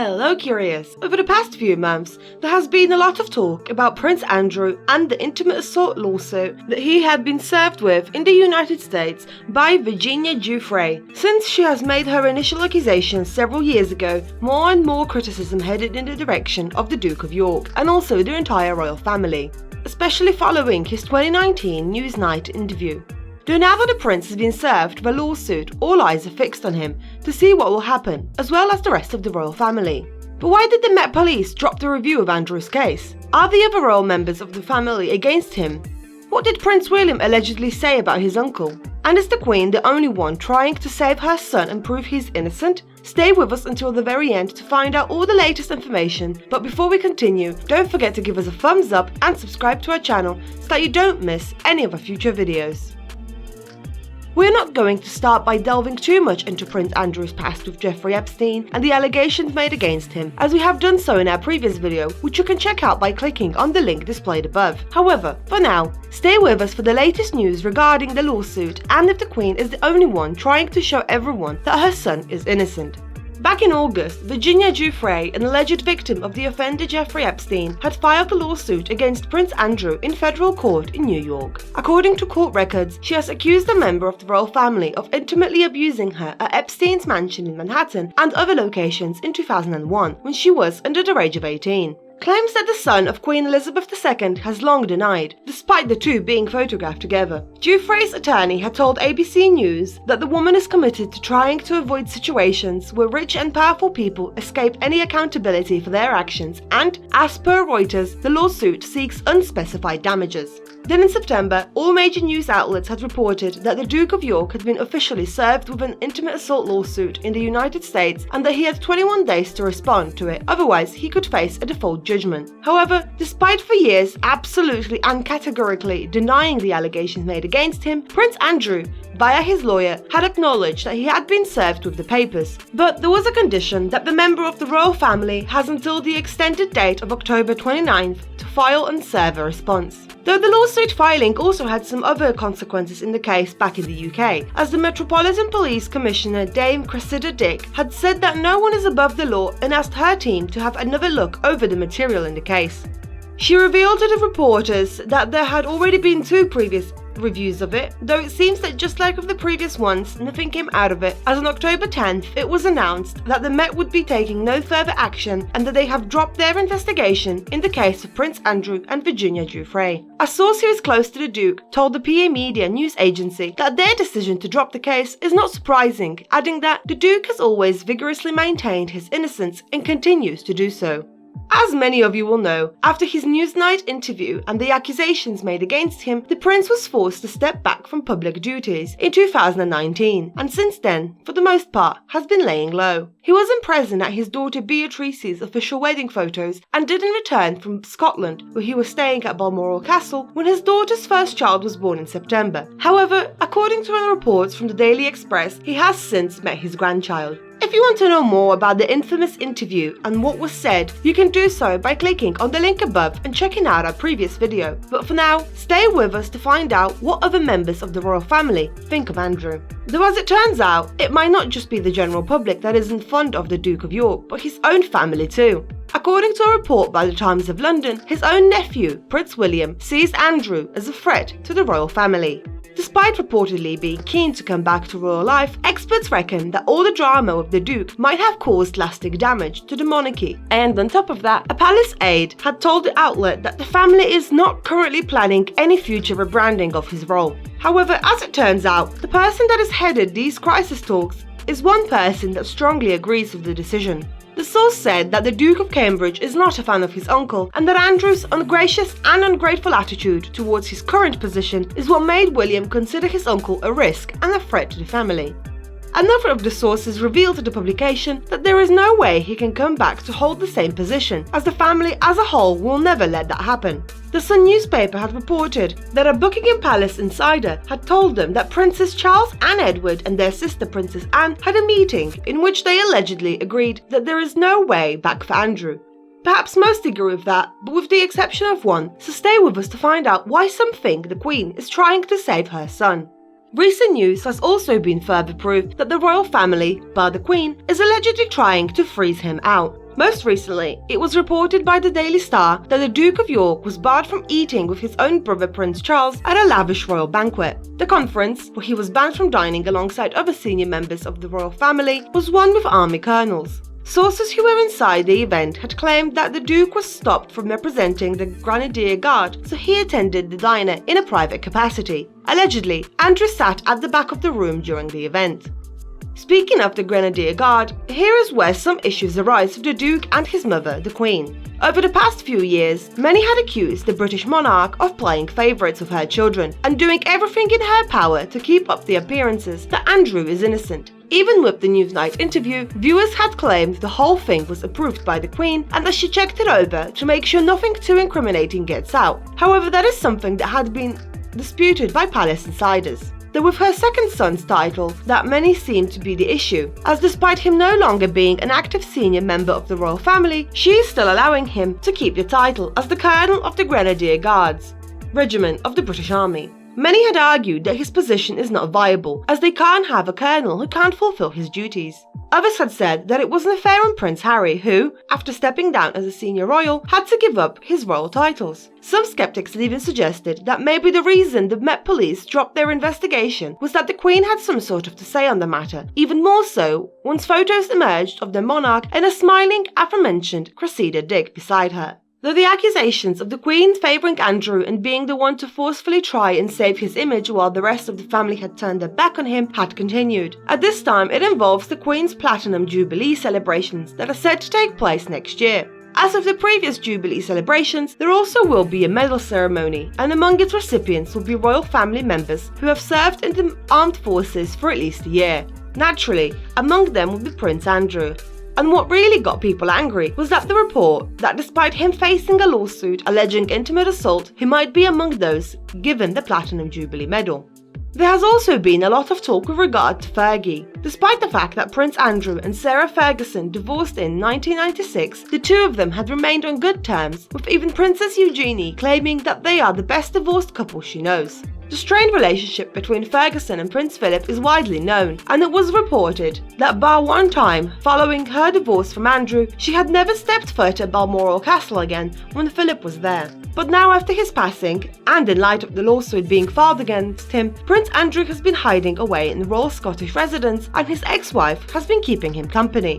Hello Curious! Over the past few months, there has been a lot of talk about Prince Andrew and the intimate assault lawsuit that he had been served with in the United States by Virginia Giuffre. Since she has made her initial accusations several years ago, more and more criticism headed in the direction of the Duke of York and also the entire royal family, especially following his 2019 Newsnight interview. Though now that the prince has been served with a lawsuit, all eyes are fixed on him to see what will happen, as well as the rest of the royal family. But why did the Met Police drop the review of Andrew's case? Are the other royal members of the family against him? What did Prince William allegedly say about his uncle? And is the Queen the only one trying to save her son and prove he's innocent? Stay with us until the very end to find out all the latest information, but before we continue, don't forget to give us a thumbs up and subscribe to our channel so that you don't miss any of our future videos. We're not going to start by delving too much into Prince Andrew's past with Jeffrey Epstein and the allegations made against him, as we have done so in our previous video, which you can check out by clicking on the link displayed above. However, for now, stay with us for the latest news regarding the lawsuit and if the Queen is the only one trying to show everyone that her son is innocent. Back in August, Virginia Giuffre, an alleged victim of the offender Jeffrey Epstein, had filed a lawsuit against Prince Andrew in federal court in New York. According to court records, she has accused a member of the royal family of intimately abusing her at Epstein's mansion in Manhattan and other locations in 2001 when she was under the age of 18. Claims that the son of Queen Elizabeth II has long denied, despite the two being photographed together. Giuffre's attorney had told ABC News that the woman is committed to trying to avoid situations where rich and powerful people escape any accountability for their actions and, as per Reuters, the lawsuit seeks unspecified damages. Then in September, all major news outlets had reported that the Duke of York had been officially served with an intimate assault lawsuit in the United States and that he had 21 days to respond to it, otherwise he could face a default judgment. However, despite for years absolutely and categorically denying the allegations made against him, Prince Andrew, via his lawyer, had acknowledged that he had been served with the papers. But there was a condition that the member of the royal family has until the extended date of October 29th to file and serve a response. Though the lawsuit filing also had some other consequences in the case back in the UK, as the Metropolitan Police Commissioner Dame Cressida Dick had said that no one is above the law and asked her team to have another look over the material in the case. She revealed to the reporters that there had already been two previous reviews of it, though it seems that just like with the previous ones, nothing came out of it, as on October 10th it was announced that the Met would be taking no further action and that they have dropped their investigation in the case of Prince Andrew and Virginia Giuffre. A source who is close to the Duke told the PA Media news agency that their decision to drop the case is not surprising, adding that the Duke has always vigorously maintained his innocence and continues to do so. As many of you will know, after his Newsnight interview and the accusations made against him, the prince was forced to step back from public duties in 2019 and since then, for the most part, has been laying low. He wasn't present at his daughter Beatrice's official wedding photos and didn't return from Scotland, where he was staying at Balmoral Castle, when his daughter's first child was born in September. However, according to reports from the Daily Express, he has since met his grandchild. If you want to know more about the infamous interview and what was said, you can do so by clicking on the link above and checking out our previous video. But for now, stay with us to find out what other members of the royal family think of Andrew. Though as it turns out, it might not just be the general public that isn't fond of the Duke of York, but his own family too. According to a report by the Times of London, his own nephew, Prince William, sees Andrew as a threat to the royal family. Despite reportedly being keen to come back to royal life, experts reckon that all the drama with the Duke might have caused lasting damage to the monarchy. And on top of that, a palace aide had told the outlet that the family is not currently planning any future rebranding of his role. However, as it turns out, the person that has headed these crisis talks is one person that strongly agrees with the decision. The source said that the Duke of Cambridge is not a fan of his uncle and that Andrew's ungracious and ungrateful attitude towards his current position is what made William consider his uncle a risk and a threat to the family. Another of the sources revealed to the publication that there is no way he can come back to hold the same position, as the family as a whole will never let that happen. The Sun newspaper had reported that a Buckingham Palace insider had told them that Princes Charles and Edward and their sister Princess Anne had a meeting in which they allegedly agreed that there is no way back for Andrew. Perhaps most agree with that, but with the exception of one, so stay with us to find out why some think the Queen is trying to save her son. Recent news has also been further proof that the royal family, bar the Queen, is allegedly trying to freeze him out. Most recently, it was reported by the Daily Star that the Duke of York was barred from eating with his own brother Prince Charles at a lavish royal banquet. The conference, where he was banned from dining alongside other senior members of the royal family, was one with army colonels. Sources who were inside the event had claimed that the Duke was stopped from representing the Grenadier Guard, so he attended the dinner in a private capacity. Allegedly, Andrew sat at the back of the room during the event. Speaking of the Grenadier Guard, here is where some issues arise with the Duke and his mother, the Queen. Over the past few years, many had accused the British monarch of playing favourites with her children and doing everything in her power to keep up the appearances that Andrew is innocent. Even with the Newsnight interview, viewers had claimed the whole thing was approved by the Queen and that she checked it over to make sure nothing too incriminating gets out. However, that is something that had been disputed by palace insiders. Though with her second son's title, that many seem to be the issue, as despite him no longer being an active senior member of the royal family, she is still allowing him to keep the title as the Colonel of the Grenadier Guards Regiment of the British Army. Many had argued that his position is not viable, as they can't have a colonel who can't fulfill his duties. Others had said that it wasn't fair on Prince Harry, who, after stepping down as a senior royal, had to give up his royal titles. Some skeptics had even suggested that maybe the reason the Met Police dropped their investigation was that the Queen had some sort of to say on the matter, even more so once photos emerged of the monarch and a smiling, aforementioned Cressida Dick beside her. Though the accusations of the Queen favouring Andrew and being the one to forcefully try and save his image while the rest of the family had turned their back on him had continued. At this time, it involves the Queen's Platinum Jubilee celebrations that are set to take place next year. As of the previous Jubilee celebrations, there also will be a medal ceremony, and among its recipients will be royal family members who have served in the armed forces for at least a year. Naturally, among them will be Prince Andrew. And what really got people angry was that the report that despite him facing a lawsuit alleging intimate assault, he might be among those given the Platinum Jubilee medal. There has also been a lot of talk with regard to Fergie. Despite the fact that Prince Andrew and Sarah Ferguson divorced in 1996, the two of them had remained on good terms, with even Princess Eugenie claiming that they are the best divorced couple she knows. The strained relationship between Ferguson and Prince Philip is widely known, and it was reported that bar one time following her divorce from Andrew, she had never stepped foot at Balmoral Castle again when Philip was there. But now after his passing, and in light of the lawsuit being filed against him, Prince Andrew has been hiding away in the Royal Scottish residence and his ex-wife has been keeping him company.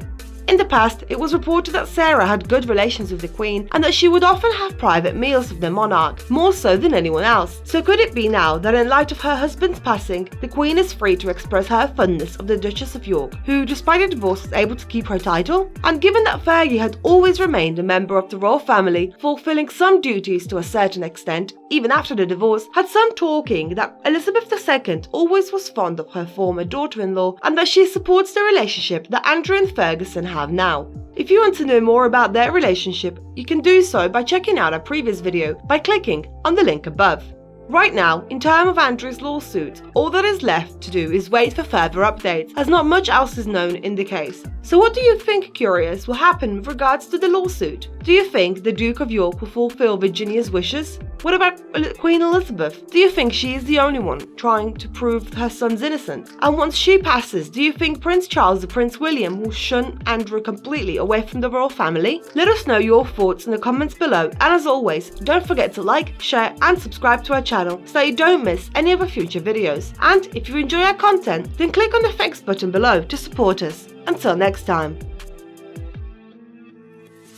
In the past, it was reported that Sarah had good relations with the Queen and that she would often have private meals with the monarch, more so than anyone else. So could it be now that in light of her husband's passing, the Queen is free to express her fondness of the Duchess of York, who despite a divorce was able to keep her title? And given that Fergie had always remained a member of the royal family, fulfilling some duties to a certain extent, even after the divorce, had some talking that Elizabeth II always was fond of her former daughter-in-law and that she supports the relationship that Andrew and Ferguson have now. If you want to know more about their relationship, you can do so by checking out our previous video by clicking on the link above. Right now, in terms of Andrew's lawsuit, all that is left to do is wait for further updates, as not much else is known in the case. So what do you think, Curious, will happen with regards to the lawsuit? Do you think the Duke of York will fulfill Virginia's wishes? What about Queen Elizabeth? Do you think she is the only one trying to prove her son's innocent? And once she passes, do you think Prince Charles or Prince William will shun Andrew completely away from the royal family? Let us know your thoughts in the comments below, and as always, don't forget to like, share and subscribe to our channel so that you don't miss any of our future videos. And if you enjoy our content, then click on the thanks button below to support us. Until next time.